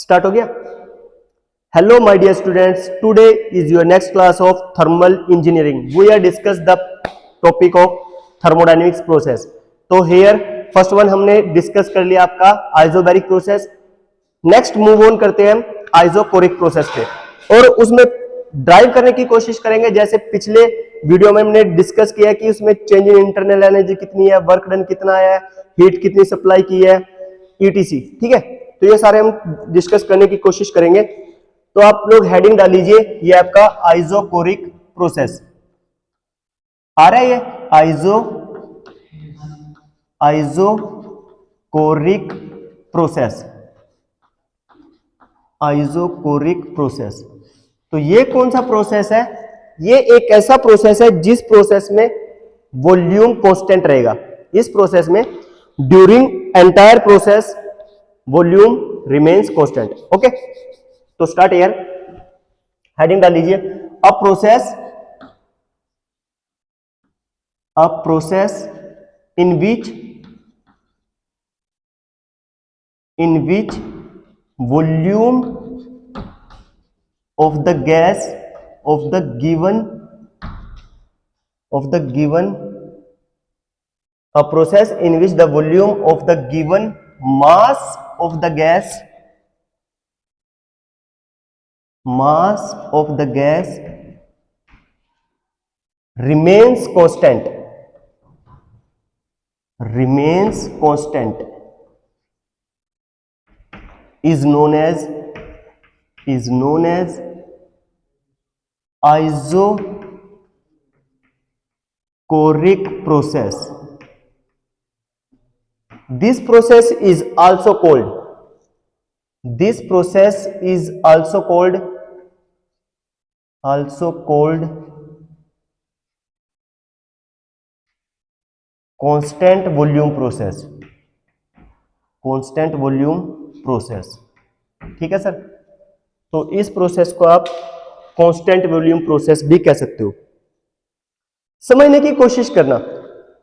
Start हो गया। Hello my dear students, today is your next class of thermal engineering. We are discuss the topic of thermodynamics process. तो here first one हमने discuss कर लिया आपका isobaric process. Next move on करते हैं हम आइसोकोरिक प्रोसेस पे और उसमें ड्राइव करने की कोशिश करेंगे। जैसे पिछले वीडियो में हमने डिस्कस किया कि उसमें चेंज इन इंटरनल एनर्जी कितनी है, वर्क डन कितना आया है, हीट कितनी सप्लाई की है, ईटीसी। ठीक है, तो ये सारे हम डिस्कस करने की कोशिश करेंगे। तो आप लोग हेडिंग डाल लीजिए, ये आपका आइसोकोरिक प्रोसेस आ रहा है। ये आइसोकोरिक प्रोसेस, आइसोकोरिक प्रोसेस। तो ये कौन सा प्रोसेस है? ये एक ऐसा प्रोसेस है जिस प्रोसेस में वॉल्यूम कांस्टेंट रहेगा। इस प्रोसेस में during entire process volume remains constant. Okay, तो स्टार्ट हियर, हेडिंग डाल लीजिए a process in which volume of the gas of the given a process in which the volume of the given mass of the gas remains constant is known as isocoric process. This process is also called constant volume process। ठीक है sir, तो इस process को आप constant volume process भी कह सकते हो। समझने की कोशिश करना,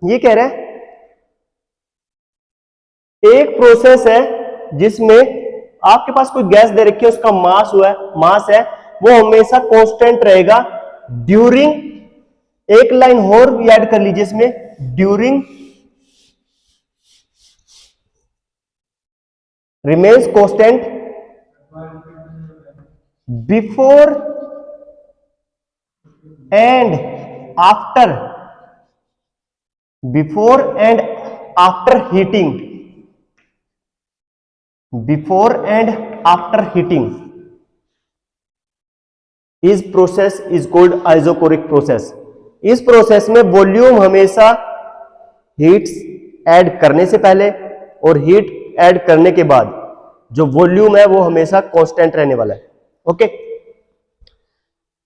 ये कह रहा है एक प्रोसेस है जिसमें आपके पास कोई गैस दे रखी है, उसका मास है वो हमेशा कांस्टेंट रहेगा ड्यूरिंग, एक लाइन और भी ऐड कर लीजिए इसमें, during remains constant before and after heating इस process is called isochoric process. इस प्रोसेस में वॉल्यूम हमेशा हीट ऐड करने से पहले और हीट ऐड करने के बाद जो वॉल्यूम है वो हमेशा कांस्टेंट रहने वाला है। ओके,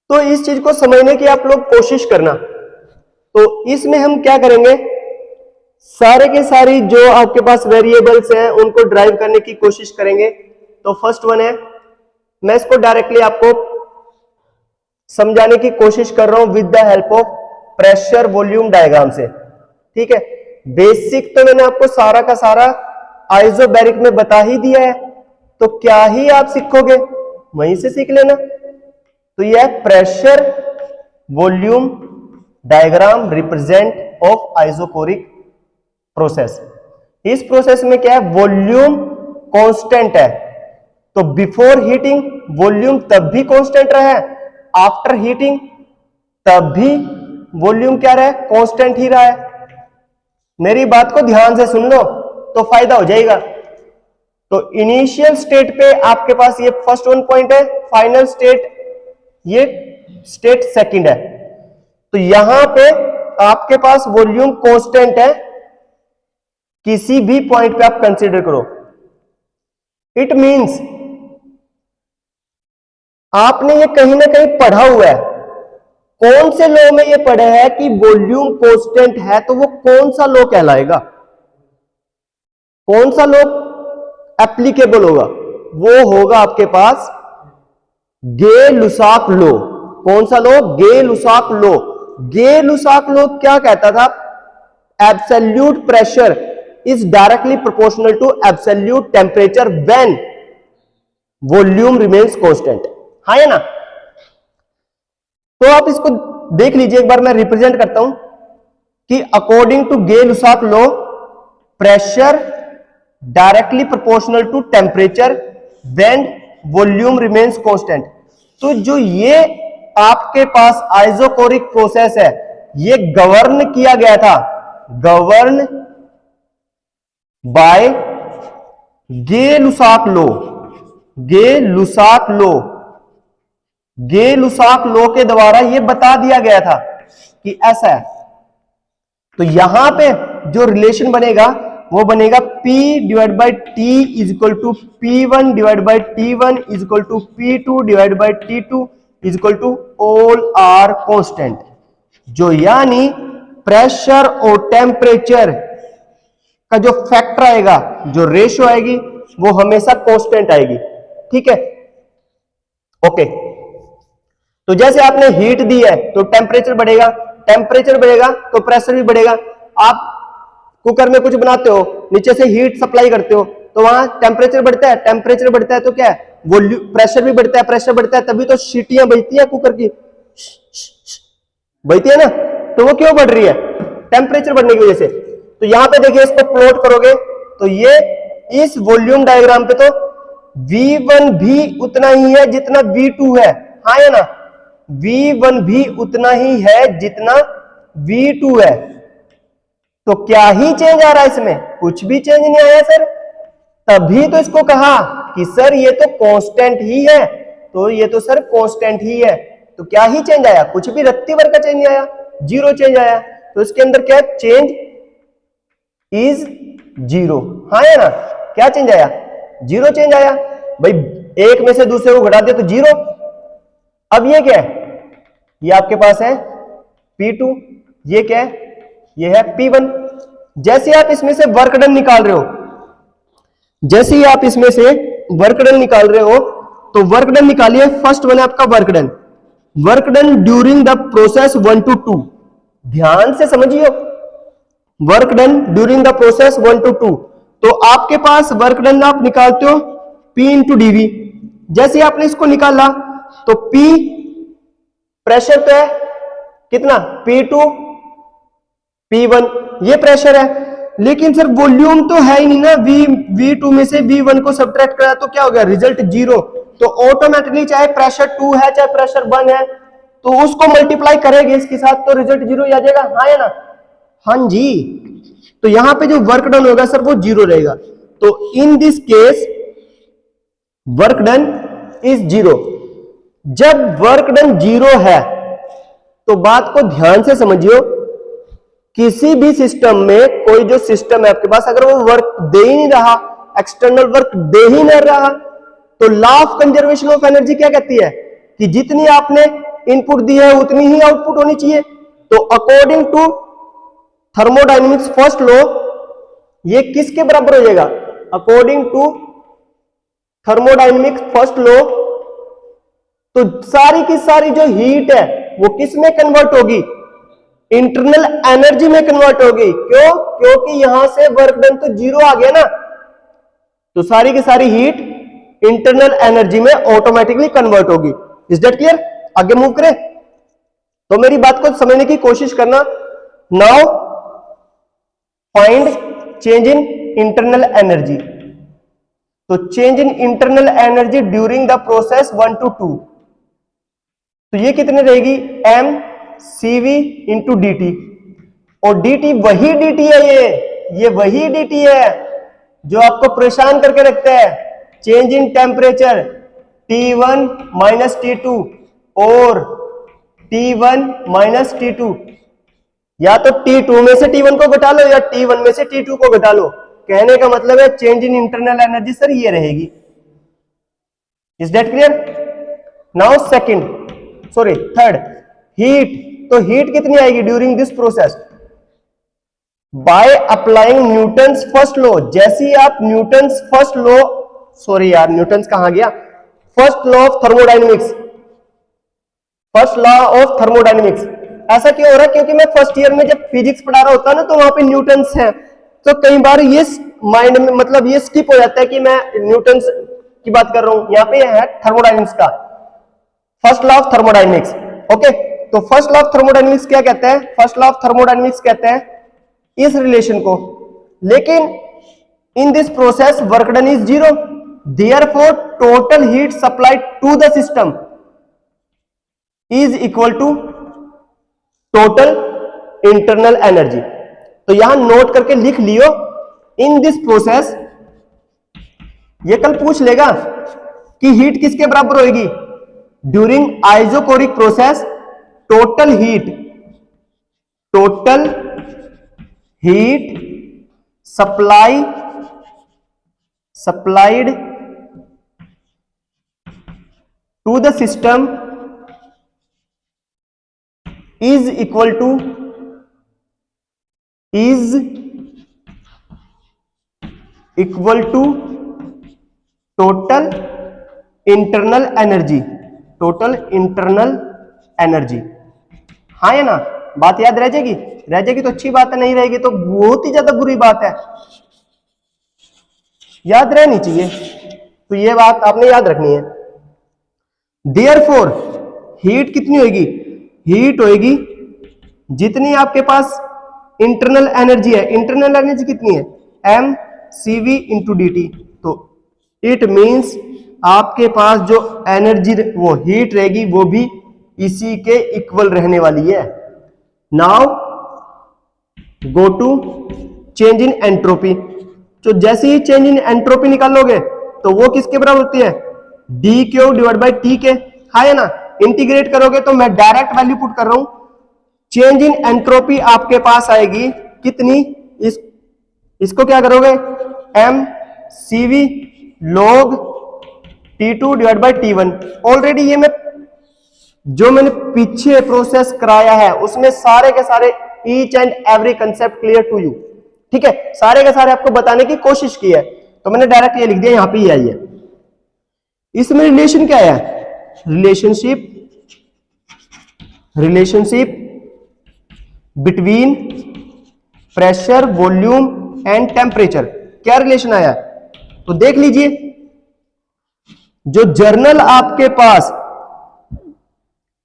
तो इस चीज को समझने की आप लोग कोशिश करना। तो इसमें हम क्या करेंगे, सारे के सारी जो आपके पास वेरिएबल्स हैं उनको ड्राइव करने की कोशिश करेंगे। तो फर्स्ट वन है, मैं इसको डायरेक्टली आपको समझाने की कोशिश कर रहा हूं with the help of pressure volume diagram से। ठीक है, बेसिक तो मैंने आपको सारा का सारा आइसोबैरिक में बता ही दिया है, तो क्या ही आप सीखोगे, वहीं से सीख लेना। तो यह pressure volume diagram represent of isochoric process. इस प्रोसेस में क्या है, वॉल्यूम कांस्टेंट है, तो बिफोर हीटिंग वॉल्यूम तब भी कांस्टेंट रहा है, आफ्टर हीटिंग तब भी वॉल्यूम क्या रहा है, कांस्टेंट ही रहा है। मेरी बात को ध्यान से सुन लो तो फायदा हो जाएगा। तो इनिशियल स्टेट पे आपके पास ये फर्स्ट वन पॉइंट है, फाइनल स्टेट ये स्टेट सेकंड है। तो यहां पे आपके पास वॉल्यूम कांस्टेंट है, किसी भी पॉइंट पे आप कंसीडर करो। इट मींस आपने ये कहीं ना कहीं पढ़ा हुआ है। कौन से लॉ में ये पढ़ा है कि वॉल्यूम कांस्टेंट है, तो वो कौन सा लॉ कहलाएगा, कौन सा लॉ एप्लीकेबल होगा? वो होगा आपके पास गे-लुसाक लॉ। कौन सा law? Gay-Lussac law. Gay-Lussac law क्या कहता था? Absolute pressure is directly proportional to absolute temperature volume remains constant, हाँ है ना। तो आप इसको देख लीजिए एक बार, मैं रिप्रेजेंट करता हूं कि according to Gay-Lussac law pressure directly proportional to temperature when volume remains constant. तो जो ये आपके पास आइसोकोरिक प्रोसेस है, ये गवर्न किया गया था, govern by Gay-Lussac law, Gay-Lussac law, Gay-Lussac law के द्वारा ये बता दिया गया था कि ऐसा है। तो यहां पे जो रिलेशन बनेगा वो बनेगा P divide by T is equal to P1 divide by T1 is equal to P2 divide by T2 is equal to all are constant. जो यानी प्रेशर और टेम्परेचर का जो फैक्टर आएगा, जो रेशियो आएगी, वो हमेशा कांस्टेंट आएगी। ठीक है, ओके। तो जैसे आपने हीट दी है तो टेम्परेचर बढ़ेगा, टेम्परेचर बढ़ेगा तो प्रेशर भी बढ़ेगा। आप कुकर में कुछ बनाते हो, नीचे से हीट सप्लाई करते हो, तो वहां टेम्परेचर बढ़ता है, टेम्परेचर बढ़ता है तो क्या है, वॉल्यूम, प्रेशर भी बढ़ता है, प्रेशर बढ़ता है, तभी तो सीटियां बजती है कुकर की, बजती है ना। तो वो क्यों बढ़ रही है, टेम्परेचर बढ़ने की वजह से। तो यहां पे देखिए, इसको प्लॉट करोगे तो ये इस वॉल्यूम डायग्राम पे तो V1 भी उतना ही है जितना V2 है, हाँ या ना। V1 भी उतना ही है जितना V2 है। तो क्या ही चेंज आ रहा है इसमें, कुछ भी चेंज नहीं आया सर। तभी तो इसको कहा कि सर ये तो कांस्टेंट ही है, तो ये तो सर कांस्टेंट ही है। तो क्या ही चेंज आया, कुछ भी रत्ती भर का चेंज नहीं आया, जीरो चेंज आया। तो इसके अंदर क्या है, चेंज इज जीरो, हाँ या ना। क्या चेंज आया, जीरो चेंज आया भाई। एक में से दूसरे को घटा दिया तो जीरो। अब ये क्या है, ये आपके पास है P2, ये क्या है, ये है P1। जैसे आप इसमें से वर्क डन निकाल रहे हो, जैसे ही आप इसमें से वर्क डन निकाल रहे हो, तो वर्क डन निकालिए। फर्स्ट वन है आपका work done, work done during the process 1 to 2। ध्यान से समझिए, work done during the process 1 to 2। तो आपके पास वर्क डन आप निकालते हो P इंटू dV। जैसे आपने इसको निकाला तो P प्रेशर तो है कितना, P2 P1, ये प्रेशर है। लेकिन सर वॉल्यूम तो है ही नहीं ना, V2 में से V1 को सब्ट्रैक्ट करा तो क्या हो गया, रिजल्ट जीरो। तो ऑटोमेटिकली चाहे प्रेशर 2 है चाहे प्रेशर 1 है, तो उसको मल्टीप्लाई करेंगे इसके साथ तो रिजल्ट जीरो आ जाएगा, हाँ या ना। हाँ जी। तो यहां पे जो वर्क डन होगा सर वो जीरो रहेगा। तो in this case work done is zero. जब वर्क डन जीरो है तो बात को ध्यान से समझियो, किसी भी सिस्टम में, कोई जो सिस्टम है आपके पास, अगर वो वर्क दे ही नहीं रहा, एक्सटर्नल वर्क दे ही नहीं रहा, तो law of conservation of energy क्या कहती है कि जितनी आपने इनपुट दी है उतनी ही आउटपुट होनी चाहिए। तो according to thermodynamics first law, ये किसके बराबर हो जाएगा, according to thermodynamics first law, तो सारी की सारी जो हीट है वो किस में कन्वर्ट होगी, इंटरनल एनर्जी में कन्वर्ट होगी। क्यों, क्योंकि यहां से वर्क डन तो जीरो आ गया ना, तो सारी की सारी हीट इंटरनल एनर्जी में ऑटोमेटिकली कन्वर्ट होगी। इज दैट क्लियर, आगे मूव करें। तो मेरी बात को समझने की कोशिश करना। Now find change in internal energy. तो change in internal energy during the process 1 to 2, तो ये कितनी रहेगी, m CV into D T. और dt वही dt है, ये वही dt है जो आपको परेशान करके रखता है। Change in temperature T1 minus T2 और T1 माइनस T2, या तो T2 में से T1 को घटा लो या T1 में से T2 को घटा लो। कहने का मतलब है change in internal energy sir ये रहेगी। Is that clear. Now second, sorry third, heat. तो हीट कितनी आएगी during this process, by applying Newton's first law. जैसे ही आप न्यूटन्स फर्स्ट लॉ, सॉरी यार न्यूटन्स कहां गया, first law of thermodynamics, first law of thermodynamics. ऐसा क्यों हो रहा है, क्योंकि मैं फर्स्ट ईयर में जब फिजिक्स पढ़ा रहा होता ना तो वहां पे न्यूटन्स है, तो कई बार ये माइंड में मतलब ये स्किप हो जाता है कि मैं न्यूटन्स की बात कर रहा हूं, यहां पे है थर्मोडायनेमिक्स का first law of thermodynamics. Okay, तो फर्स्ट लॉ ऑफ थर्मोडायनेमिक्स क्या कहते हैं? फर्स्ट लॉ ऑफ थर्मोडायनेमिक्स कहते हैं इस रिलेशन को, लेकिन in this process work done is zero, therefore total heat supplied to the system is equal to total internal energy. तो यहां नोट करके लिख लियो, इन दिस प्रोसेस, ये कल पूछ लेगा कि हीट किसके बराबर होगी during isochoric process, total heat supplied to the system is equal to total internal energy. हाँ है ना, बात याद रह जाएगी तो अच्छी बात है, नहीं रहेगी तो बहुत ही ज्यादा बुरी बात है, याद रहनी चाहिए। तो ये बात आपने याद रखनी है। देयरफॉर हीट कितनी होगी? हीट होगी जितनी आपके पास इंटरनल एनर्जी है। इंटरनल एनर्जी कितनी है? M C V into D T. तो इट मींस आपके पास जो एनर्जी वो हीट रहेगी वो भी इसी के इक्वल रहने वाली है। Now go to change in entropy. तो जैसे ही चेंज इन एंट्रोपी निकालोगे तो वो किसके बराबर होती है? D Q divide by T के। हाँ है ना, इंटीग्रेट करोगे तो मैं डायरेक्ट वैल्यू पुट कर रहा हूं, चेंज इन एंट्रोपी आपके पास आएगी कितनी? इसको क्या करोगे? M C V log T2 divide by T1। Already ये मैंने पीछे प्रोसेस कराया है उसमें सारे के सारे each and every concept clear to you, ठीक है, सारे के सारे आपको बताने की कोशिश की है, तो मैंने डायरेक्ट ये लिख दिया, यहां पे ही आई है। इसमें रिलेशन क्या है? Relationship between pressure, volume and temperature. क्या रिलेशन आया? तो देख लीजिए, जो जर्नल आपके पास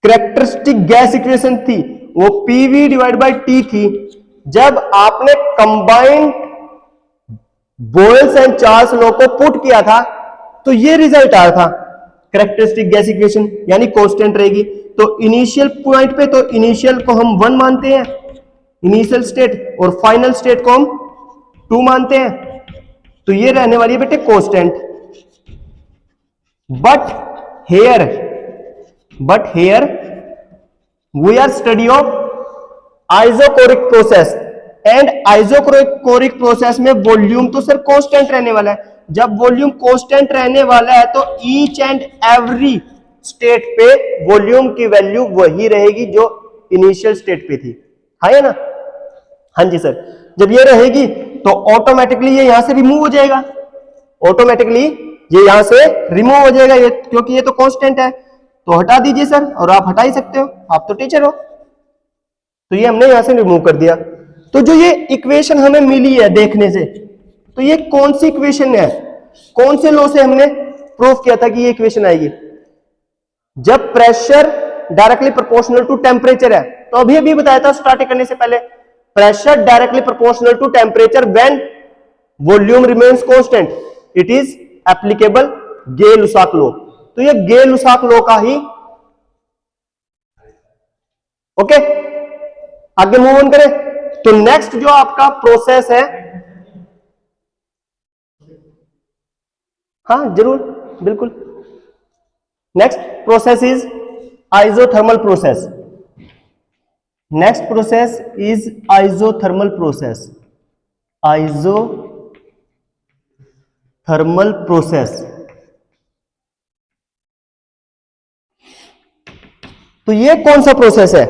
कैरेक्टरिस्टिक गैस इक्वेशन थी वो पीवी डिवाइड बाई टी थी। जब आपने combined Boyle's and Charles law को पुट किया था तो ये रिजल्ट आया था, कैरेक्टरिस्टिक गैस इक्वेशन, यानी कांस्टेंट रहेगी। तो इनिशियल पॉइंट पे तो इनिशियल को हम 1 मानते हैं, इनिशियल स्टेट, और फाइनल स्टेट को हम 2 मानते हैं, तो ये रहने वाली है बेटे constant. But here we are study of isochoric process, and isochoric process में वॉल्यूम तो सिर्फ कांस्टेंट रहने वाला है। जब वॉल्यूम कांस्टेंट रहने वाला है तो ईच एंड एवरी स्टेट पे वॉल्यूम की वैल्यू वही रहेगी जो इनिशियल स्टेट पे थी। है ना? हाँ जी सर, जब ये रहेगी तो ऑटोमेटिकली ये यहां से रिमूव हो जाएगा, ये क्योंकि ये तो कांस्टेंट है, तो हटा दीजिए सर, और आप हटा ही सकते हो, आप तो टीचर हो। तो ये हमने यहां से रिमूव कर दिया। तो जो ये इक्वेशन हमें मिली है देखने से, तो ये कौन सी इक्वेशन है? कौन से लॉ से हमने प्रूफ किया था कि ये इक्वेशन आएगी? जब pressure directly proportional to temperature है, तो अभी बताया था स्टार्ट करने से पहले, pressure directly proportional to temperature when volume remains constant, it is applicable Gay-Lussac law. तो ये गे-लुसाक लॉ का ही, ओके, आगे मूव ऑन करें। तो नेक्स्ट जो आपका प्रोसेस है, हाँ जरूर, बिल्कुल, next process is isothermal process. Next process is isothermal process. Isothermal process, तो ये कौन सा प्रोसेस है?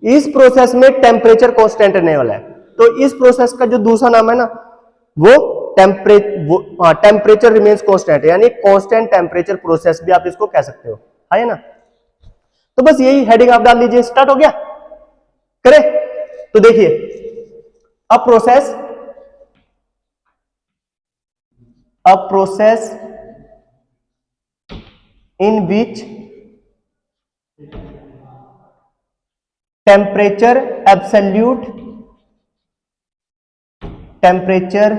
इस प्रोसेस में टेम्परेचर कांस्टेंट रहने वाला है। तो इस प्रोसेस का जो दूसरा नाम है ना, वो टेम्परेचर रिमेन्स कांस्टेंट, यानी कांस्टेंट टेम्परेचर प्रोसेस भी आप इसको कह सकते हो, है ना? तो बस यही हेडिंग आप डाल लीजिए। स्टार्ट हो गया, करें? तो देखिए, a process in which temperature absolute temperature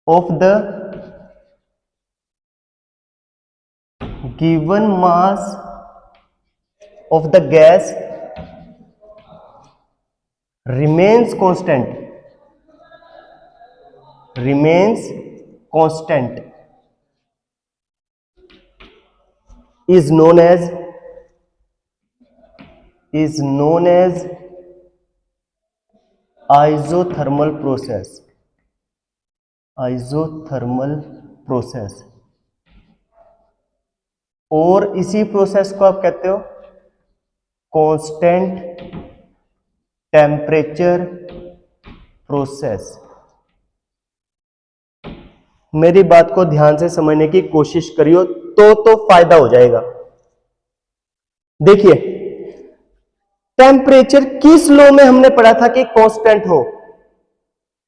of the given mass of the gas remains constant is known as isothermal process। और इसी प्रोसेस को आप कहते हो कांस्टेंट टेम्परेचर प्रोसेस। मेरी बात को ध्यान से समझने की कोशिश करियो तो फायदा हो जाएगा। देखिए, टेम्परेचर किस लॉ में हमने पढ़ा था कि कांस्टेंट हो?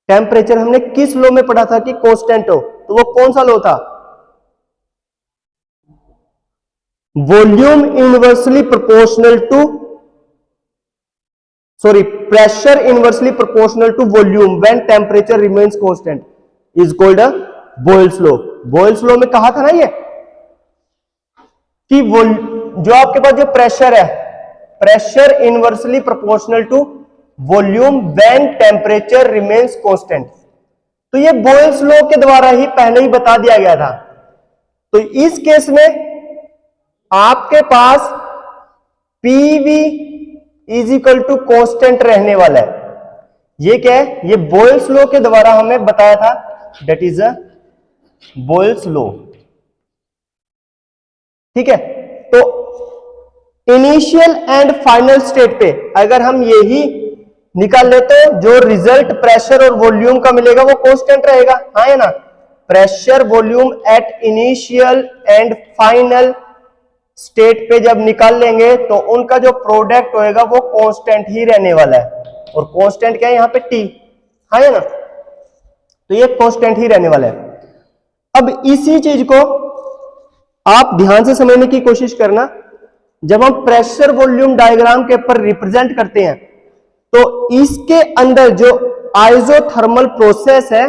टेम्परेचर हमने किस लॉ में पढ़ा था कि कांस्टेंट हो? तो वो कौन सा लॉ था? Volume inversely proportional to pressure inversely proportional to volume when temperature remains constant is called a Boyle's law. Boyle's law में कहा था ना ये कि जो आपके पास जो प्रेशर है, pressure inversely proportional to volume when temperature remains constant. तो ये बॉयल्स लॉ के द्वारा ही पहले ही बता दिया गया था। तो इस केस में आपके पास PV is equal to constant रहने वाला है। ये क्या है? ये बॉयल्स लॉ के द्वारा हमें बताया था, that is a Boyle's law. ठीक है, तो इनिशियल एंड फाइनल स्टेट पे अगर हम यही निकाल लेते हैं, जो रिजल्ट प्रेशर और वॉल्यूम का मिलेगा वो कांस्टेंट रहेगा। हाँ है ना? Pressure volume at initial and final state पे जब निकाल लेंगे तो उनका जो प्रोडक्ट होएगा वो कांस्टेंट ही रहने वाला है। और कांस्टेंट क्या है यहाँ पे? टी। हाँ है ना? तो ये कांस्टेंट ही रहने वाला है। अब इसी चीज को आप ध्यान से समझने की कोशिश करना। जब हम प्रेशर वॉल्यूम डायग्राम के ऊपर रिप्रेजेंट करते हैं तो इसके अंदर जो आइसोथर्मल प्रोसेस है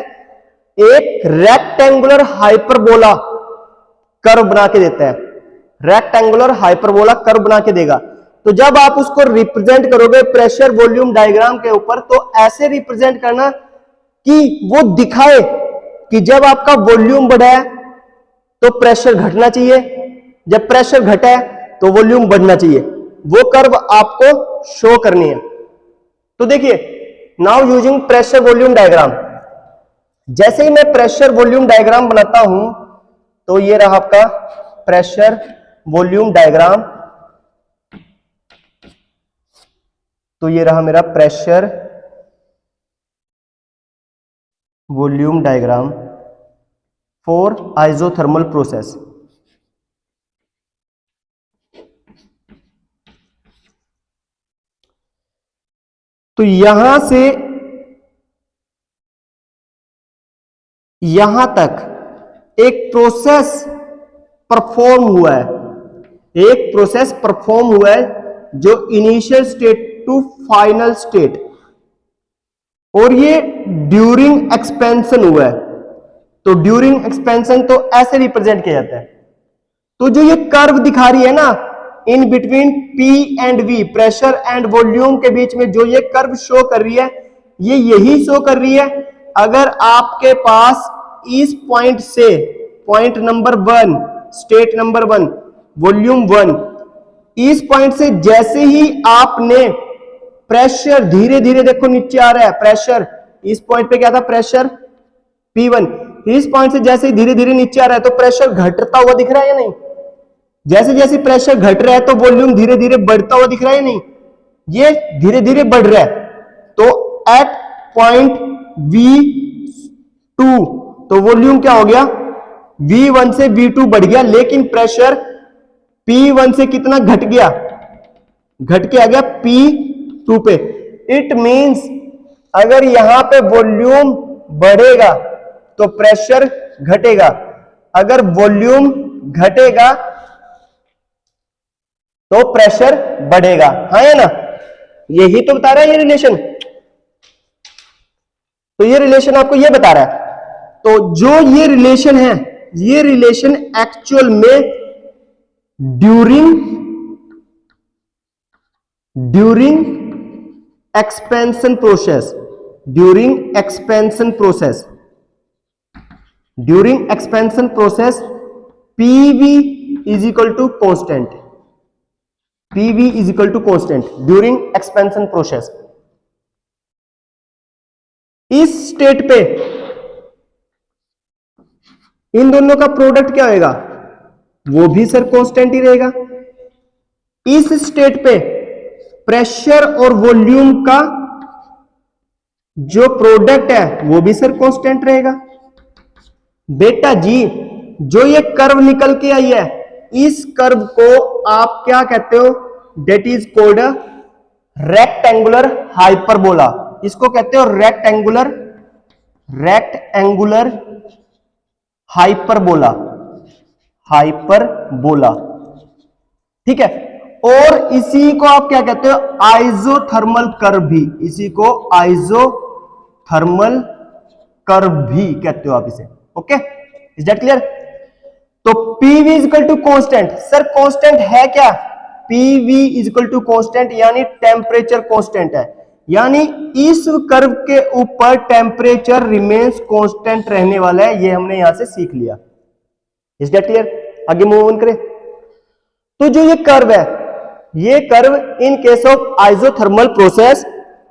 एक रेक्टेंगुलर हाइपरबोला कर्व बना के देता है। रेक्टेंगुलर हाइपरबोला कर्व बना के देगा। तो जब आप उसको रिप्रेजेंट करोगे प्रेशर वॉल्यूम डायग्राम के ऊपर तो ऐसे रिप्रेजेंट करना कि वो दिखाए कि जब आपका वॉल्यूम बढ़ा है तो प्रेशर घटना चाहिए, जब प्रेशर घटा है तो वॉल्यूम बढ़ना चाहिए। वो कर्व आपको शो करनी है। तो देखिए, now using pressure volume diagram, जैसे ही मैं प्रेशर वॉल्यूम डायग्राम बनाता हूं तो ये रहा आपका प्रेशर वॉल्यूम डायग्राम। तो ये रहा मेरा pressure volume diagram for isothermal process. तो यहां से यहां तक एक प्रोसेस परफॉर्म हुआ है, एक प्रोसेस परफॉर्म हुआ है जो initial state to final state, और ये ड्यूरिंग एक्सपेंशन हुआ है। तो ड्यूरिंग एक्सपेंशन तो ऐसे रिप्रेजेंट किया जाता है। तो जो ये कर्व दिखा रही है ना in between P and V, pressure and volume के बीच में जो ये कर्व शो कर रही है, ये यही शो कर रही है अगर आपके पास इस पॉइंट से point number 1, state number 1, volume 1, इस पॉइंट से जैसे ही आपने प्रेशर धीरे धीरे देखो नीचे आ रहा है, प्रेशर इस पॉइंट पे क्या था? Pressure P1। इस पॉइंट से जैसे ही धीरे धीरे नीचे आ रहा है तो प्रेशर घटता हुआ दिख रहा है या नहीं? जैसे जैसे प्रेशर घट रहा है तो वॉल्यूम धीरे धीरे बढ़ता हुआ दिख रहा है या नहीं? ये धीरे धीरे बढ़ रहा है। तो एट पॉइंट V2 तो वॉल्यूम क्या हो गया? V1 से V2 बढ़ गया, लेकिन प्रेशर P1 से कितना घट गया? घट के आ गया P2 पे। इट मींस अगर यहां पे वॉल्यूम बढ़ेगा तो प्रेशर घटेगा, अगर वॉल्यूम घटेगा तो प्रेशर बढ़ेगा, हाँ या ना? यही तो बता रहा है ये रिलेशन। तो ये रिलेशन आपको ये बता रहा है। तो जो ये रिलेशन है, ये रिलेशन एक्चुअल में during expansion process, during expansion process PV is equal to constant, PV is equal to constant during expansion process. इस स्टेट पे इन दोनों का प्रोडक्ट क्या होगा? वो भी सर कांस्टेंट ही रहेगा। इस स्टेट पे प्रेशर और वॉल्यूम का जो प्रोडक्ट है वो भी सर कांस्टेंट रहेगा। बेटा जी, जो ये कर्व निकल के आई है, इस कर्व को आप क्या कहते हो? That is called rectangular hyperbola. इसको कहते हो रेक्टेंगुलर हाइपरबोला, ठीक है। और इसी को आप क्या कहते हो? आइसोथर्मल कर्व भी, इसी को आइसोथर्मल कर्व भी कहते हो आप इसे। Okay, is that clear? तो PV is equal to constant. Sir constant है क्या? PV is equal to constant यानी टेम्परेचर कॉन्स्टेंट है, यानी इस कर्व के ऊपर टेम्परेचर रिमेन्स कांस्टेंट रहने वाला है। ये हमने यहां से सीख लिया। Is that clear? आगे मूव ऑन करें। तो जो ये कर्व है, ये curve in case of isothermal process,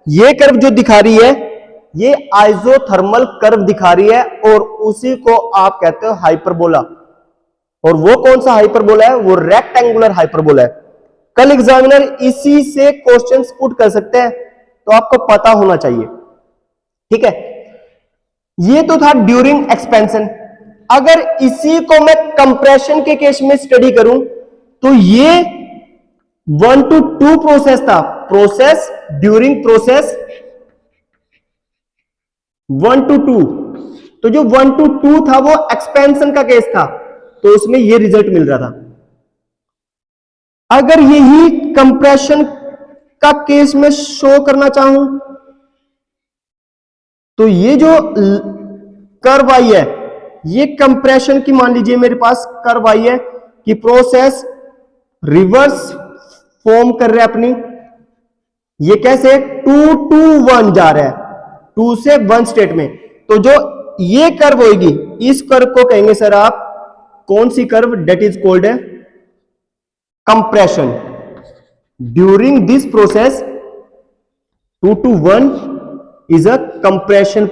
ये कर्व जो दिखा रही है, ये आइसोथर्मल कर्व दिखा रही है और उसी को आप कहते हो हाइपरबोला। और वो कौन सा हाइपरबोला है? वो रेक्टेंगुलर हाइपरबोला है। कल एग्जामिनर इसी से क्वेश्चंस पुट कर सकते हैं, तो आपको पता होना चाहिए, ठीक है। ये तो था ड्यूरिंग एक्सपेंशन। अगर इसी को मैं कंप्रेशन के केस में स्टडी करूं तो ये 1 to 2 प्रोसेस था। प्रोसेस ड्यूरिंग प्रोसेस 1 to 2, तो जो 1 to 2 था वो एक्सपेंशन का केस था, तो उसमें ये रिजल्ट मिल रहा था। अगर यही कंप्रेशन का केस में शो करना चाहूं तो ये जो कर्व आई है, ये कंप्रेशन की मान लीजिए मेरे पास कर्व आई है कि प्रोसेस रिवर्स फॉर्म कर रहे हैं अपनी। ये कैसे 2 to 1 जा रहा है, 2 से 1 स्टेट में। तो जो ये कर्व होगी, इस कर्व को कहेंगे सर आप कौन सी कर्व? डेट इज कॉल्ड है compression. During this process 2 to 1 is a compression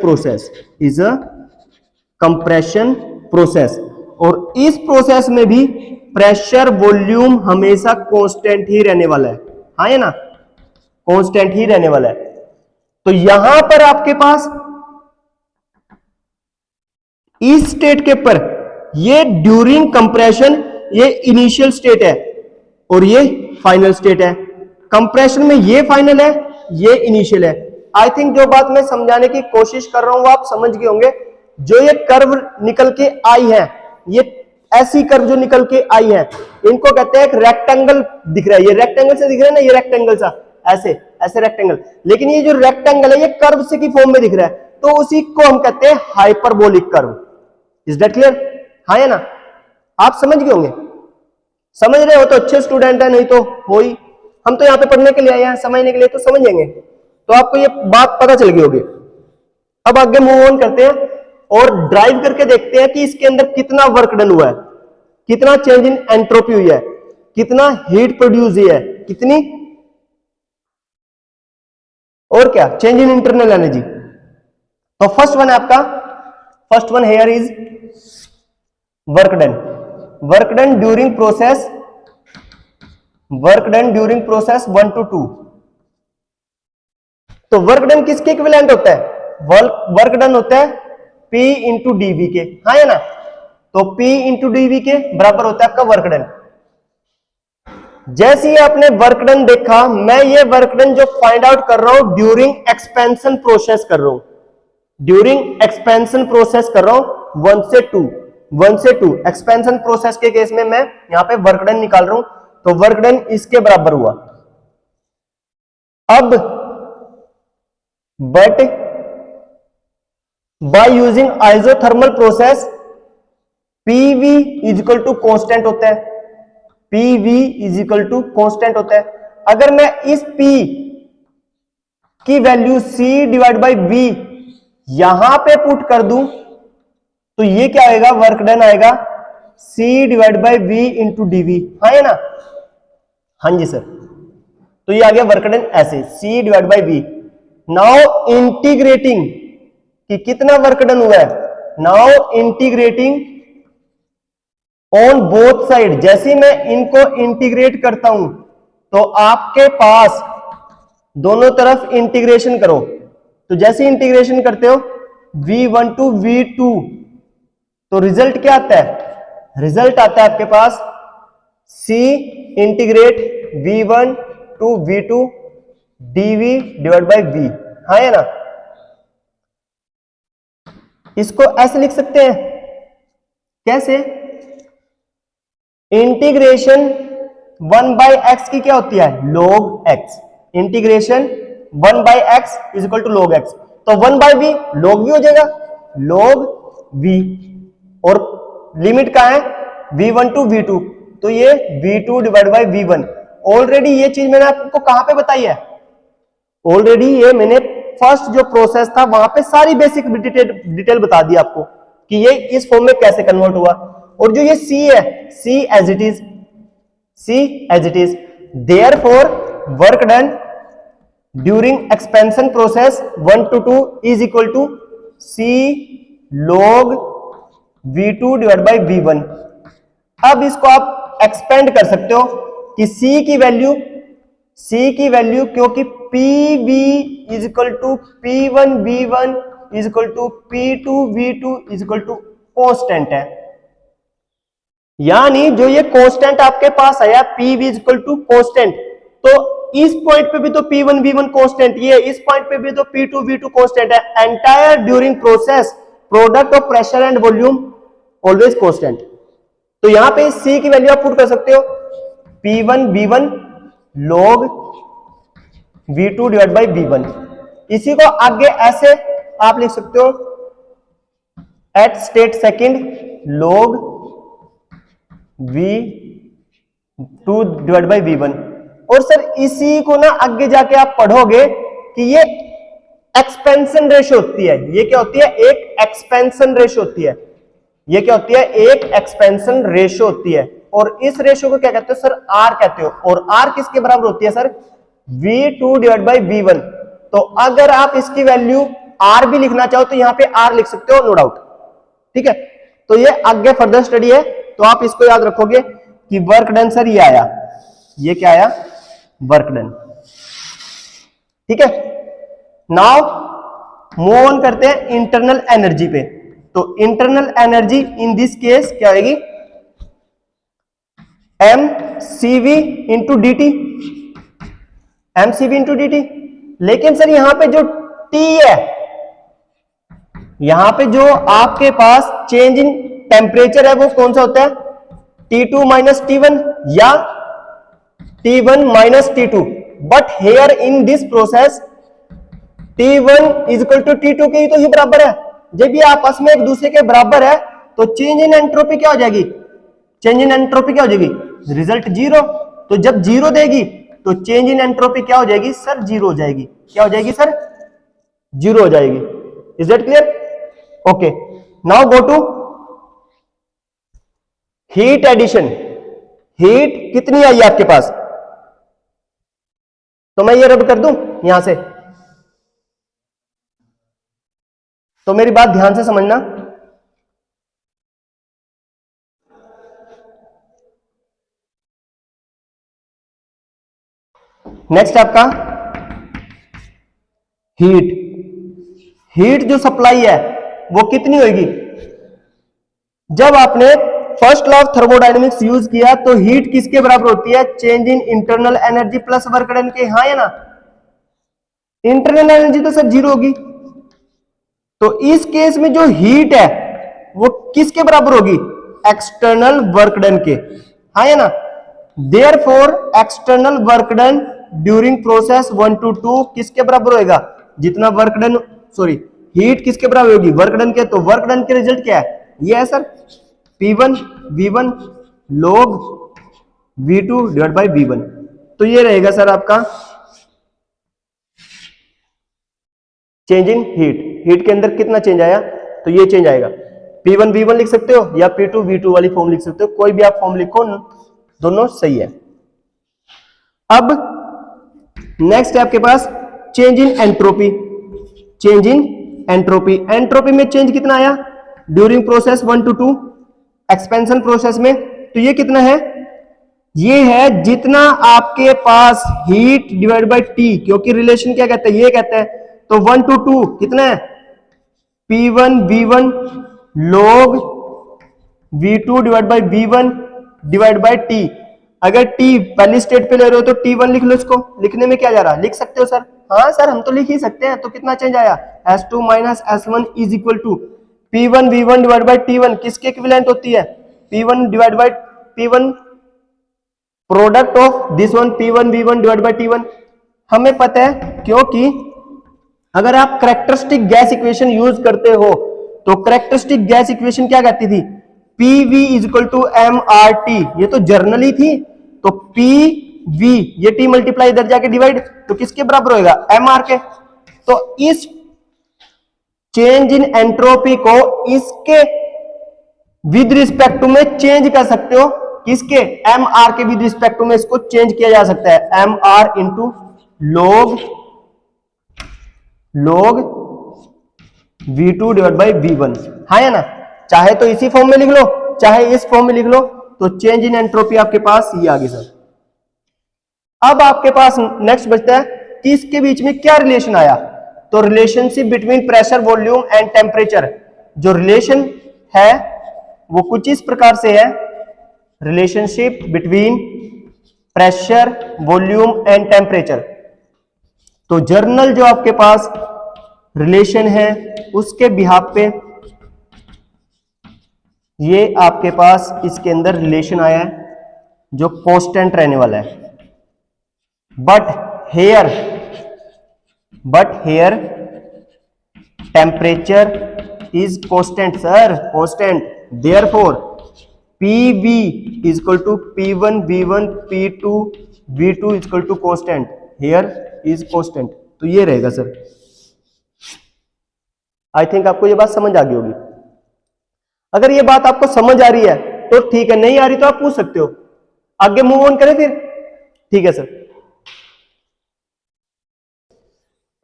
process, और इस प्रोसेस में भी प्रेशर वॉल्यूम हमेशा कांस्टेंट ही रहने वाला है, हाँ या ना? कांस्टेंट ही रहने वाला है। तो यहां पर आपके पास इस स्टेट के ऊपर ये ड्यूरिंग कंप्रेशन, ये इनिशियल स्टेट है और ये फाइनल स्टेट है। कंप्रेशन में ये फाइनल है, ये इनिशियल है। आई थिंक जो बात मैं समझाने की कोशिश कर रहा हूं वो आप समझ गए होंगे। जो ये कर्व निकल के आई है, ये ऐसी कर्व जो निकल के आई है, इनको कहते हैं एक रेक्टेंगल दिख रहा है। ये रेक्टेंगल से दिख रहा है ना, ये रेक्टेंगल सा ऐसे ऐसे रेक्टेंगल, लेकिन ये जो रेक्टेंगल है ये कर्व से की फॉर्म में दिख रहा है, तो उसी को हम कहते हैं hyperbolic curve. Is that clear? हाँ या ना? आप समझ गए होंगे। समझ रहे हो तो अच्छे स्टूडेंट है, नहीं तो हो ही। हम तो यहाँ पे पढ़ने के लिए आए हैं, समझने के लिए तो समझेंगे। तो आपको ये बात पता चल गई होगी। अब आगे मूव ऑन करते हैं और ड्राइव करके देखते हैं कि इसके अंदर कितना वर्क डन हुआ है, कितना चेंज इन एंट्रोपी हुई है, कितना हीट प्रोड्यूस हुई है, कितनी और क्या चेंज इन इंटरनल एनर्जी। तो फर्स्ट वन है आपका, first one here is work done during process 1 to 2। तो वर्क डन किसके इक्विवेलेंट होता है? वर्क डन होता है P इंटू dV के, हाँ या ना? तो P इंटू dV के बराबर होता है आपका वर्क डन। जैसे ही आपने वर्क डन देखा, मैं ये वर्क डन जो फाइंड आउट कर रहा हूं ड्यूरिंग एक्सपेंशन प्रोसेस कर रहा हूं, ड्यूरिंग एक्सपेंशन प्रोसेस कर रहा हूं 1 से 2 एक्सपेंशन प्रोसेस के केस में मैं यहां पे वर्क डन निकाल रहा हूं, तो वर्क डन इसके बराबर हुआ। अब but by using isothermal process PV is equal to constant होता है, PV is equal to constant होता है। अगर मैं इस P की value C divide by V यहां पे पुट कर दूं तो ये क्या आएगा, वर्क डन आएगा C divide by V into DV, हाँ है ना, हाँ जी सर। तो ये आ गया वर्क डन ऐसे C divide by V। Now integrating कि कितना वर्क डन हुआ है, now integrating on both side, जैसे मैं इनको इंटीग्रेट करता हूं तो आपके पास दोनों तरफ इंटीग्रेशन करो, तो जैसे इंटीग्रेशन करते हो V1 टू V2 तो रिजल्ट क्या आता है, रिजल्ट आता है आपके पास C integrate V1 to V2 dV divide by V, हाँ है ना। इसको ऐसे लिख सकते हैं, कैसे, इंटीग्रेशन 1 बाई एक्स की क्या होती है, log x, integration 1 by X is equal to log x, तो 1 बाई v log v हो जाएगा, log v, और लिमिट कहां है v1 टू v2, तो ये v2 divide by v1। Already ये चीज मैंने आपको कहां पे बताई है, ऑलरेडी ये मैंने फर्स्ट जो प्रोसेस था वहां पे सारी बेसिक डिटेल बता दी आपको कि ये इस फॉर्म में कैसे कन्वर्ट हुआ। और जो ये C है, C as it is, C as it is, therefore work done during expansion process 1 to 2 is equal to C log V2 divide by V1। अब इसको आप एक्सपेंड कर सकते हो कि C की वैल्यू क्योंकि PV is equal to P1 V1 is equal to P2 V2 is equal to constant है, यानी जो ये कांस्टेंट आपके पास आया PV is equal to constant, तो इस पॉइंट पे भी तो P1 V1 कांस्टेंट, ये इस पॉइंट पे भी तो P2 V2 कांस्टेंट है, entire during process product of pressure and volume always constant. तो यहां पे C की वैल्यू आप पुट कर सकते हो P1 V1 log V2 divide by V1। इसी को आगे ऐसे आप लिख सकते हो at state second log V2 divide by V1। और सर इसी को ना आगे जाके आप पढ़ोगे कि ये एक्सपेंशन रेशियो होती है, ये क्या होती है, एक एक्सपेंशन रेशियो होती है, ये क्या होती है, एक एक्सपेंशन रेशियो होती है। और इस रेशियो को क्या कहते हो सर, R कहते हो, और R किसके बराबर होती है sir, V2 divide by V1। तो अगर आप इसकी वैल्यू R भी लिखना चाहो तो यहां पे R लिख सकते हो, नो डाउट, ठीक है। तो ये आगे फर्दर स्टडी है, तो आप इसको याद रखोगे कि वर्क डन सर ये आया, ये क्या आया, वर्क डन, ठीक है। नाउ मूव ऑन करते हैं इंटरनल एनर्जी पे। तो internal energy in this case क्या आएगी, mCV into dt, mCV into dt। लेकिन सर यहां पे जो T है, यहां पे जो आपके पास चेंज इन टेम्परेचर है वो कौन सा होता है, T2 माइनस T1 या T1 minus T2। But here in this process T1 is equal to T2 के ही तो ही बराबर है, जब ये आपस में एक दूसरे के बराबर है तो चेंज इन एंट्रोपी क्या हो जाएगी, चेंज इन एंट्रोपी क्या हो जाएगी, रिजल्ट जीरो। तो जब जीरो देगी तो चेंज इन एंट्रोपी क्या हो जाएगी सर, जीरो हो जाएगी, क्या हो जाएगी सर, जीरो हो जाएगी। Is that clear, okay. Now go to heat addition. Heat कितनी आई आपके पास, तो मैं ये रब कर दूं यहां से, तो मेरी बात ध्यान से समझना। नेक्स्ट आपका हीट, हीट जो सप्लाई है वो कितनी होगी, जब आपने first law of thermodynamics use किया तो हीट किसके बराबर होती है? Change in internal energy plus work done के, हाँ या ना? इंटरनल एनर्जी तो सर जीरो होगी, तो इस केस में जो हीट है वो किसके बराबर होगी? एक्सटर्नल वर्क डन के, हाँ या ना? Therefore external work done during process 1 to 2 किसके बराबर होगा? जितना वर्क डन, सॉरी, हीट किसके बराबर होगी? वर्क डन के। तो वर्क डन के रिजल्ट क्या है? ये है sir P1 V1 log V2 divide by V1। तो ये रहेगा सर आपका चेंज इन हीट। हीट के अंदर कितना चेंज आया? तो ये चेंज आएगा। P1 V1 लिख सकते हो या P2 V2 वाली फॉर्म लिख सकते हो, कोई भी आप फॉर्म लिखो, दोनों सही है। अब नेक्स्ट है आपके पास change in entropy. Change in entropy, entropy में चेंज कितना आया during process 1 to 2 expansion process में? तो ये कितना है? ये है जितना आपके पास हीट डिवाइड बाई टी, क्योंकि रिलेशन क्या कहते हैं? ये कहते हैं। तो 1 to 2 कितना है? P1 V1 log V2 divide by V1 divide by T. अगर T पहली स्टेट पे ले रहे हो तो T1 लिख लो, इसको लिखने में क्या जा रहा है? लिख सकते हो सर। हाँ सर हम तो लिख ही सकते हैं। तो कितना चेंज आया? S2 minus S1 is equal to P1 V1 divide by T1 किसके इक्विवेलेंट होती है? P1 divide by P1 product of this one P1 V1 divide by T1। हमें पता है, क्योंकि अगर आप कैरेक्टरिस्टिक गैस इक्वेशन यूज करते हो तो कैरेक्टरिस्टिक गैस इक्वेशन क्या कहती थी? PV is equal to MRT। ये तो जर्नली थी, तो PV ये T मल्टीप्लाई इधर जाके डिवाइड, तो किसके बराबर होगा? MR के। तो इस चेंज इन एंट्रोपी को इसके विद रिस्पेक्ट टू में चेंज कर सकते हो, किसके? MR के विद रिस्पेक्ट टू में इसको चेंज किया जा सकता है। MR into log V2 divide by V1, हाँ या ना? चाहे तो इसी फॉर्म में लिख लो, चाहे इस फॉर्म में लिख लो। तो चेंज इन एंट्रोपी आपके पास ये आ गई सर। अब आपके पास नेक्स्ट बचता है कि इसके बीच में क्या रिलेशन आया? तो relationship between pressure volume and temperature. जो रिलेशन है वो कुछ इस प्रकार से है, relationship between pressure volume and temperature. तो जर्नल जो आपके पास रिलेशन है उसके बिहाफ पे ये आपके पास इसके अंदर रिलेशन आया है जो कांस्टेंट रहने वाला है। But here temperature is constant sir, constant. Therefore PV is equal to P1 V1 P2 V2 is equal to constant, here is constant. तो ये रहेगा सर। आई थिंक आपको ये बात समझ आ गई होगी। अगर ये बात आपको समझ आ रही है तो ठीक है, नहीं आ रही तो आप पूछ सकते हो। आगे मूव ऑन करें फिर? ठीक है सर।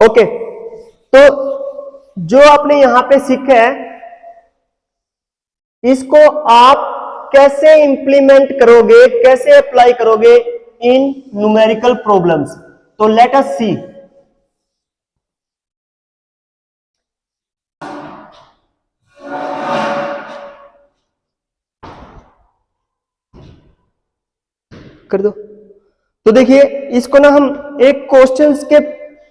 ओके, तो जो आपने यहां पे सीखा है इसको आप कैसे इंप्लीमेंट करोगे, कैसे अप्लाई करोगे इन न्यूमेरिकल प्रॉब्लम्स? तो लेट अस सी। कर दो। तो देखिए इसको ना हम एक क्वेश्चंस के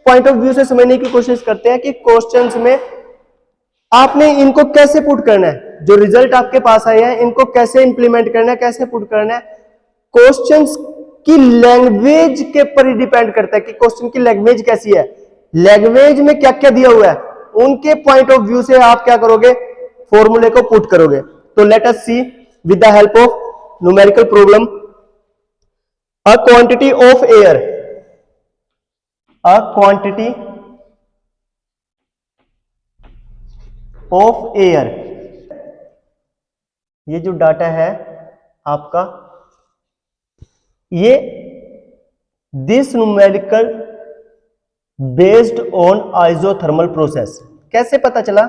पॉइंट ऑफ व्यू से समझने की कोशिश करते हैं कि क्वेश्चंस में आपने इनको कैसे पुट करना है, जो रिजल्ट आपके पास आए हैं इनको कैसे इंप्लीमेंट करना है, कैसे पुट करना है। क्वेश्चंस की लैंग्वेज के ऊपर ही डिपेंड करता है कि क्वेश्चन की लैंग्वेज कैसी है, लैंग्वेज में क्या क्या दिया हुआ है, उनके पॉइंट ऑफ व्यू से आप क्या करोगे, फॉर्मूले को पुट करोगे। तो let us see with the help of numerical problem. A quantity of air, a quantity of air, ये जो डाटा है आपका, ये this numerical based on isothermal process. कैसे पता चला?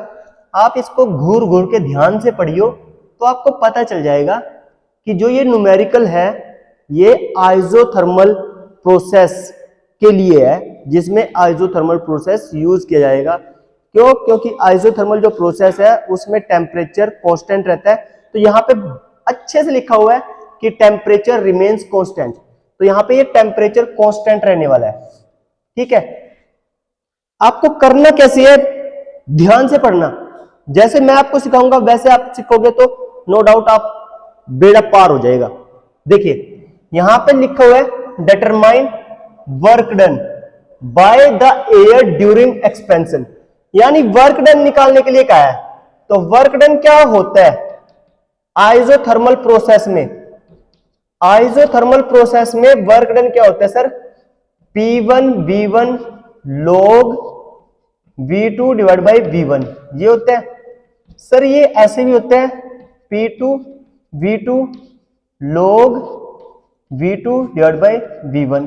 आप इसको घूर घूर के ध्यान से पढ़ियो तो आपको पता चल जाएगा कि जो ये न्यूमेरिकल है ये आइसोथर्मल प्रोसेस के लिए है, जिसमें आइसोथर्मल प्रोसेस यूज किया जाएगा। क्यों? क्योंकि आइसोथर्मल जो प्रोसेस है उसमें टेम्परेचर कांस्टेंट रहता है। तो यहाँ पे अच्छे से लिखा हुआ है कि टेम्परेचर रिमेन्स कांस्टेंट, तो यहां पे ये टेम्परेचर कांस्टेंट रहने वाला है। ठीक है, आपको करना कैसे है, ध्यान से पढ़ना, जैसे मैं आपको सिखाऊंगा वैसे आप सीखोगे तो नो डाउट आप बेड़ा पार हो जाएगा। देखिए यहां पे लिखा हुआ है determine work done by the air during expansion, यानी वर्क डन निकालने के लिए कहा है। तो वर्क डन क्या होता है आइसोथर्मल प्रोसेस में, आइसोथर्मल प्रोसेस में वर्क डन क्या होता है sir, P1 V1 log V2 divide by V1, ये होता है सर। ये ऐसे भी होता है P2 V2 log V2 divide by V1,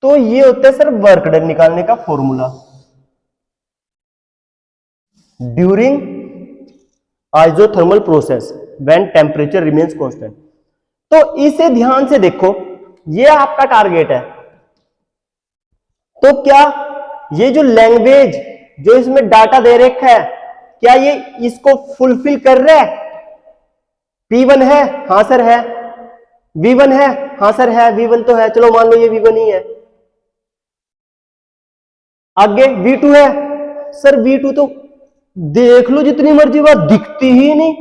तो ये होता है सर वर्क डन निकालने का formula during isothermal process when temperature remains constant. तो इसे ध्यान से देखो, ये आपका टारगेट है। तो क्या ये जो लैंग्वेज जो इसमें डाटा दे रखा है, क्या ये इसको फुलफिल कर रहा है? P1 है, हां सर है। V1 है, हां सर है, V1 तो है, चलो मान लो ये V1 ही है। आगे V2 है, सर V2 तो देख लो जितनी मर्जी बार दिखती ही नहीं,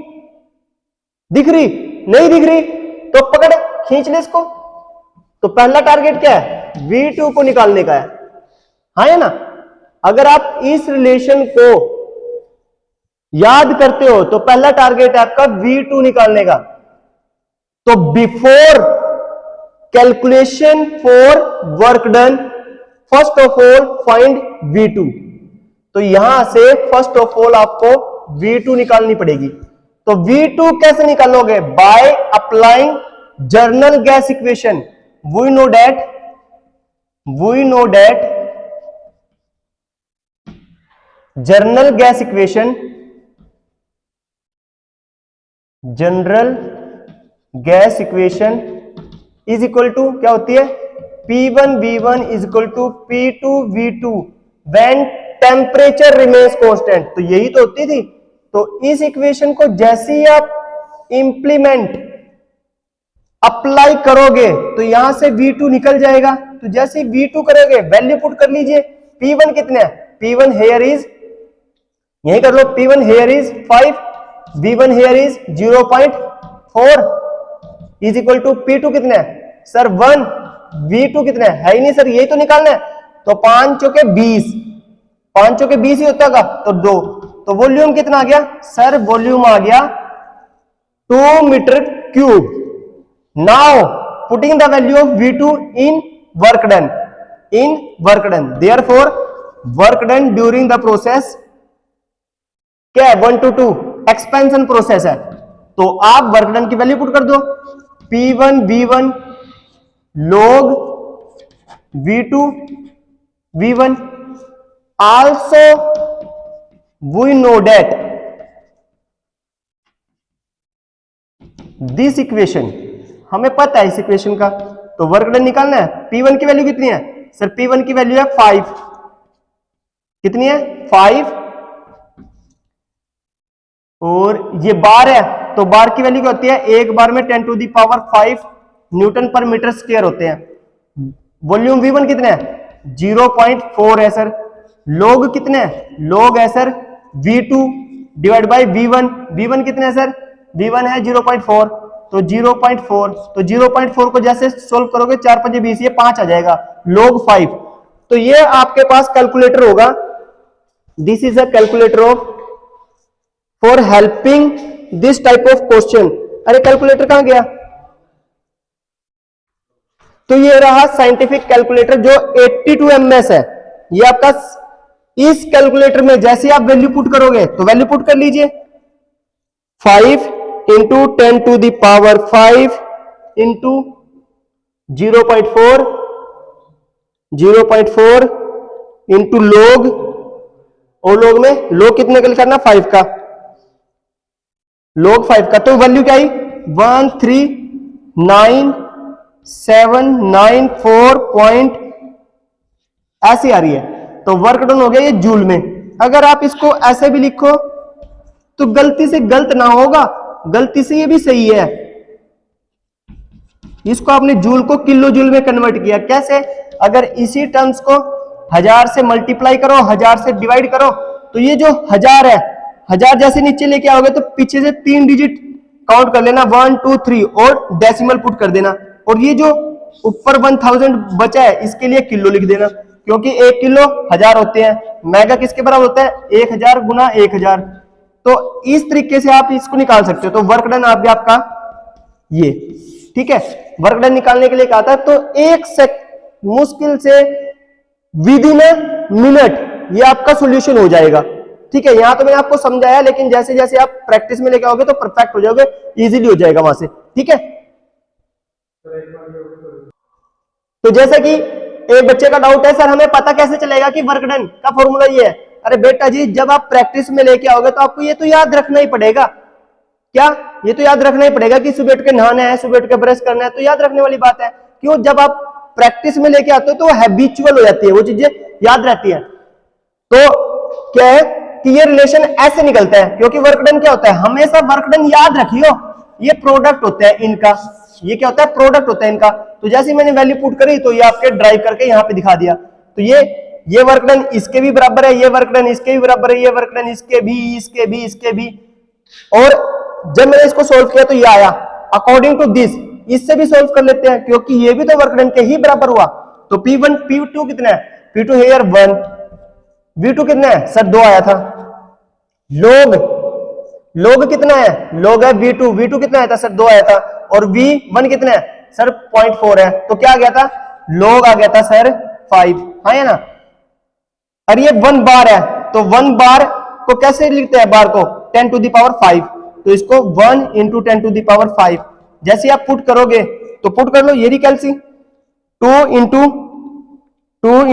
दिख रही नहीं दिख रही, तो पकड़ खींच ले इसको। तो पहला टारगेट क्या है, V2 को निकालने का है, हाँ है ना। अगर आप इस रिलेशन को याद करते हो तो पहला टारगेट है आपका V2 निकालने का। तो before calculation for work done first of all find V2, तो यहां से फर्स्ट ऑफ ऑल आपको V2 निकालनी पड़ेगी। तो V2 कैसे निकालोगे, by applying general gas equation. We know that general gas equation, general gas equation is equal to क्या होती है, P1 V1 is equal to P2 V2 when temperature remains constant. तो यही तो होती थी। तो इस इक्वेशन को जैसे ही आप इंप्लीमेंट अप्लाई करोगे तो यहां से V2 निकल जाएगा। तो जैसे ही V2 करोगे वैल्यू पुट कर लीजिए। P1 कितने है, P1 हेयर इज, यही कर लो, P1 here is 5, V1 here is 0.4 is equal to P2 कितने है सर 1, V2 कितने है ही नहीं सर, यही तो निकालना है। तो 5 चौके 20, 5 चौके 20 ही होता है तो 2। तो वॉल्यूम कितना आ गया सर, वॉल्यूम आ गया 2 metre cube. Now putting the value of V2 in work done, therefore work done during the process क्या है 1 to 2 एक्सपेंशन प्रोसेस है। तो आप वर्क डन की वैल्यू पुट कर दो, P1 V1 log V2 V1। Also we know that this equation, हमें पता है इस इक्वेशन का। तो वर्क डन निकालना है। P1 की वैल्यू कितनी है सर, P1 की वैल्यू है 5, कितनी है 5, और ये बार है तो बार की वैल्यू क्या होती है, एक बार में 10 to the power 5 न्यूटन पर मीटर स्क्वायर होते हैं। वॉल्यूम V1 कितने है 0.4 है सर। लॉग कितने है, लॉग है sir V2 divide by V1, V1 कितने है सर, V1 है 0.4, तो 0.4, तो 0.4 को जैसे सोल्व करोगे 4 5 20, ये 5 आ जाएगा, log 5। तो ये आपके पास कैलकुलेटर होगा, this is a calculator of for helping this type of question. अरे कैलकुलेटर कहां गया, तो ये रहा साइंटिफिक कैलकुलेटर जो 82 ms है। ये आपका इस कैलकुलेटर में जैसे आप वैल्यू पुट करोगे तो वैल्यू पुट कर लीजिए 5 into 10 to the power 5 into 0.4 into log, और log में log कितने का करना 5 का, log 5 का। तो वैल्यू क्या आई 139,794 पॉइंट ऐसी आ रही है। तो वर्क डन हो गया ये जूल में। अगर आप इसको ऐसे भी लिखो तो गलती से गलत ना होगा गलती से ये भी सही है, इसको आपने जूल को किलो जूल में कन्वर्ट किया। कैसे? अगर इसी टर्म्स को 1000 से मल्टीप्लाई करो, 1000 से डिवाइड करो, तो ये जो 1000 है, 1000 जैसे नीचे लेके आओगे तो पीछे से 3 डिजिट काउंट कर लेना, 1 2 3, और डेसिमल पुट कर देना, और ये जो ऊपर 1000 बचा है इसके लिए किलो लिख देना, क्योंकि 1 किलो 1000 होते हैं। मेगा किसके बराबर होता है? 1000 गुना 1000। तो इस तरीके से आप इसको निकाल सकते हो। तो वर्क डन आप भी आपका ये, ठीक है। वर्क डन निकालने के लिए कहा था, तो एक मुश्किल से विद इन अ मिनट ये आपका सॉल्यूशन हो जाएगा, ठीक है। यहां तो मैंने आपको समझाया, लेकिन जैसे जैसे आप प्रैक्टिस में लेके आओगे तो परफेक्ट हो जाओगे, इजीली हो जाएगा वहां से, ठीक है। तो जैसे कि एक बच्चे का डाउट है, सर हमें पता कैसे चलेगा कि वर्क डन का फॉर्मूला ये है? अरे बेटा जी, जब आप प्रैक्टिस में लेके आओगे तो आपको ये तो याद रखना ही पड़ेगा। क्या? ये तो याद रखना ही पड़ेगा कि सुबह उठ के नहाना है, सुबह उठ के ब्रश करना है, तो याद रखने वाली बात है। क्यों? जब आप प्रैक्टिस में लेके आते हो तो हैबिचुअल हो जाती है, वो चीजें याद रहती है। तो क्या है कि ये रिलेशन ऐसे निकलता है, क्योंकि वर्क डन क्या होता है? हमेशा वर्क डन याद रखियो, ये प्रोडक्ट होता है इनका। ये क्या होता है? प्रोडक्ट होता है इनका। तो जैसे मैंने वैल्यू पुट करी तो ये आपके ड्राइव करके यहाँ पे दिखा दिया। तो ये वर्क डन इसके भी बराबर है, ये वर्क डन इसके भी बराबर है, ये वर्क डन इसके भी, इसके भी, इसके भी। और जब मैंने इसको सोल्व किया तो ये आया अकॉर्डिंग टू दिस। इससे भी सोल्व कर लेते हैं, क्योंकि ये भी तो वर्क डन के ही बराबर हुआ। तो P1 P2 कितना है? P2 है यार 1, V2 कितना है? सर 2 आया था। log कितना है? log है V2 कितना आया था? सर 2 आया था। और V1 कितना है? सर 0.4 है। तो क्या आ गया था? log आ गया था सर 5, हाँ है ना। और ये 1 बार है, तो 1 बार को कैसे लिखते हैं? बार को 10 to the power 5, तो इसको 1 into 10 to the power 5। जैसे आप पुट करोगे तो पुट कर लो, ये कैलसी 2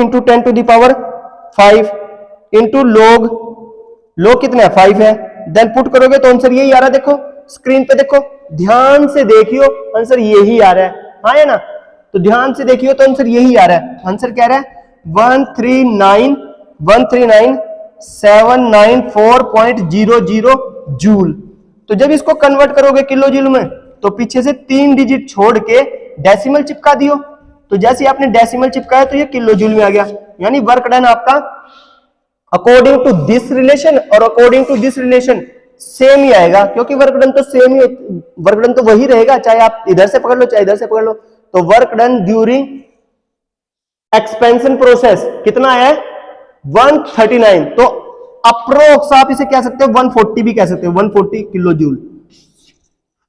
into 10 to the power 5 into log कितना है? 5 है। देन पुट करोगे तो आंसर यही आ रहा है। देखो स्क्रीन पे, देखो ध्यान से देखियो, आंसर यही आ रहा है, हाँ है ना। तो ध्यान से देखियो तो आंसर यही आ रहा है। आंसर क्या रहा है? 139,794.00 जूल। तो जब इसको कन्वर्ट करोगे किलो जूल में, तो पीछे से 3 डिजिट छोड़ के डेसिमल चिपका दियो। तो जैसे आपने डेसिमल चिपकाया तो ये किलो जूल में आ गया। यानी वर्क डन आपका अकॉर्डिंग टू दिस रिलेशन और according to this relation same ही आएगा, क्योंकि वर्क डन तो सेम ही, वर्क डन तो वही रहेगा, चाहे आप इधर से पकड़ लो चाहे इधर से पकड़ लो। तो work done during expansion process कितना है? 139। तो अप्रोक्स आप इसे कह सकते हो 140 भी कह सकते हो, 140 kilo joule.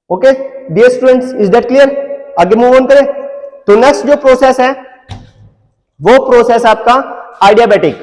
Okay dear students, is that clear? आगे मूव ऑन करें। तो नेक्स्ट जो प्रोसेस है वो प्रोसेस आपका आइडियाबैटिक।